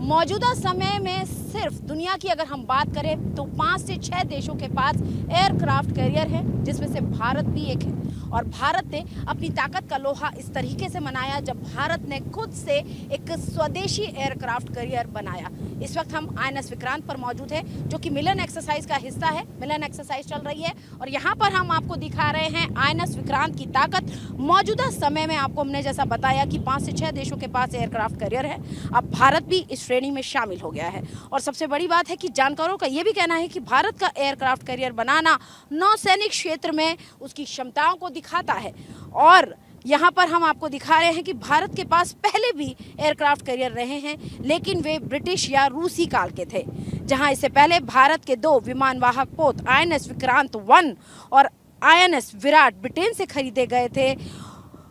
मौजूदा समय में सिर्फ दुनिया की अगर हम बात करें तो 5 से 6 देशों के पास एयरक्राफ्ट कैरियर है, जिसमें से भारत भी एक है। और भारत ने अपनी ताकत का लोहा इस तरीके से मनाया जब भारत ने खुद से एक स्वदेशी एयरक्राफ्ट कैरियर बनाया। इस वक्त हम आईएनएस विक्रांत पर मौजूद हैं, जो कि मिलन एक्सरसाइज का हिस्सा है। मिलन एक्सरसाइज चल रही है और यहाँ पर हम आपको दिखा रहे हैं आईएनएस विक्रांत की ताकत। मौजूदा समय में आपको हमने जैसा बताया कि 5 से 6 देशों के पास एयरक्राफ्ट कैरियर है। अब भारत भी इस श्रेणी में शामिल हो गया है। और सबसे बड़ी बात है कि जानकारों का ये भी कहना है कि भारत का एयरक्राफ्ट कैरियर बनाना नौसैनिक क्षेत्र में उसकी क्षमताओं को दिखाता है। और यहाँ पर हम आपको दिखा रहे हैं कि भारत के पास पहले भी एयरक्राफ्ट कैरियर रहे हैं, लेकिन वे ब्रिटिश या रूसी काल के थे। जहाँ इससे पहले भारत के 2 विमानवाहक पोत आईएनएस विक्रांत 1 और आईएनएस विराट ब्रिटेन से खरीदे गए थे,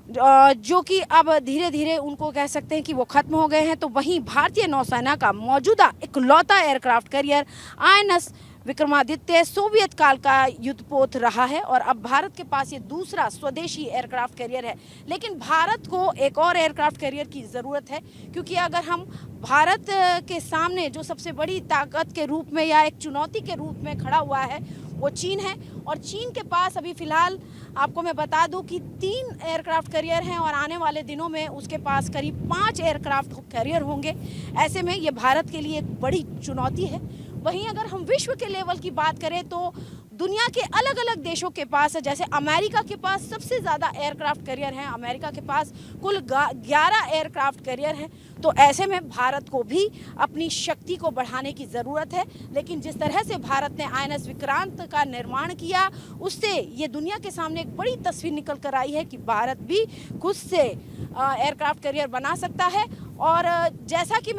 जो कि अब धीरे धीरे उनको कह सकते हैं कि वो खत्म हो गए हैं। तो वहीं भारतीय नौसेना का मौजूदा इकलौता aircraft carrier INS Vikramaditya Soviet काल का युद्धपोत रहा है और अब भारत के पास ये दूसरा स्वदेशी एयरक्राफ्ट कैरियर है। लेकिन भारत को एक और एयरक्राफ्ट कैरियर की ज़रूरत है, क्योंकि अगर हम भारत के सामने जो सबसे बड़ी ताकत के रूप में या एक चुनौती के रूप में खड़ा हुआ है वो चीन है। और चीन के पास अभी फ़िलहाल आपको मैं बता दूं कि 3 एयरक्राफ्ट कैरियर हैं और आने वाले दिनों में उसके पास करीब 5 एयरक्राफ्ट कैरियर होंगे। ऐसे में ये भारत के लिए एक बड़ी चुनौती है। वहीं अगर हम विश्व के लेवल की बात करें तो दुनिया के अलग अलग देशों के पास है। जैसे अमेरिका के पास सबसे ज़्यादा एयरक्राफ्ट कैरियर हैं। अमेरिका के पास कुल 11 एयरक्राफ्ट कैरियर हैं। तो ऐसे में भारत को भी अपनी शक्ति को बढ़ाने की ज़रूरत है। लेकिन जिस तरह से भारत ने आईएनएस विक्रांत का निर्माण किया, उससे ये दुनिया के सामने एक बड़ी तस्वीर निकल कर आई है कि भारत भी खुद से एयरक्राफ्ट कैरियर बना सकता है। और जैसा कि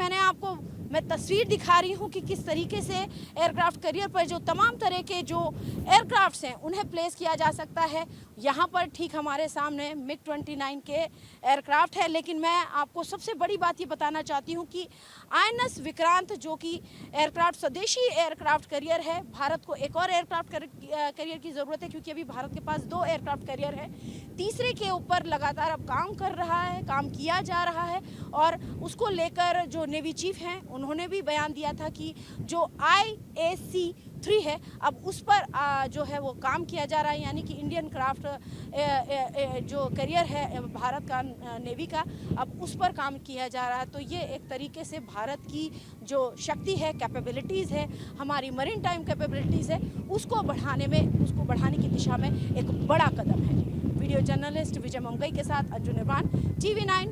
मैं तस्वीर दिखा रही हूँ कि किस तरीके से एयरक्राफ्ट कैरियर पर जो तमाम तरह के जो एयरक्राफ्ट्स हैं उन्हें प्लेस किया जा सकता है। यहाँ पर ठीक हमारे सामने मिग 29 के एयरक्राफ्ट है। लेकिन मैं आपको सबसे बड़ी बात ये बताना चाहती हूँ कि आईएनएस विक्रांत जो कि एयरक्राफ्ट स्वदेशी एयरक्राफ्ट कैरियर है, भारत को एक और एयरक्राफ्ट कैरियर की ज़रूरत है, क्योंकि अभी भारत के पास 2 एयरक्राफ्ट कैरियर है। तीसरे के ऊपर लगातार अब काम किया जा रहा है। और उसको लेकर जो नेवी चीफ हैं उन्होंने भी बयान दिया था कि जो IAC-3 है अब उस पर जो है वो काम किया जा रहा है, यानी कि इंडियन क्राफ्ट जो करियर है भारत का नेवी का, अब उस पर काम किया जा रहा है। तो ये एक तरीके से भारत की जो शक्ति है, कैपेबिलिटीज़ है, हमारी मरीन टाइम कैपेबिलिटीज़ है, उसको बढ़ाने की दिशा में एक बड़ा कदम है। वीडियो जर्नलिस्ट विजय मंगई के साथ अर्जुन निर्वाण, TV9।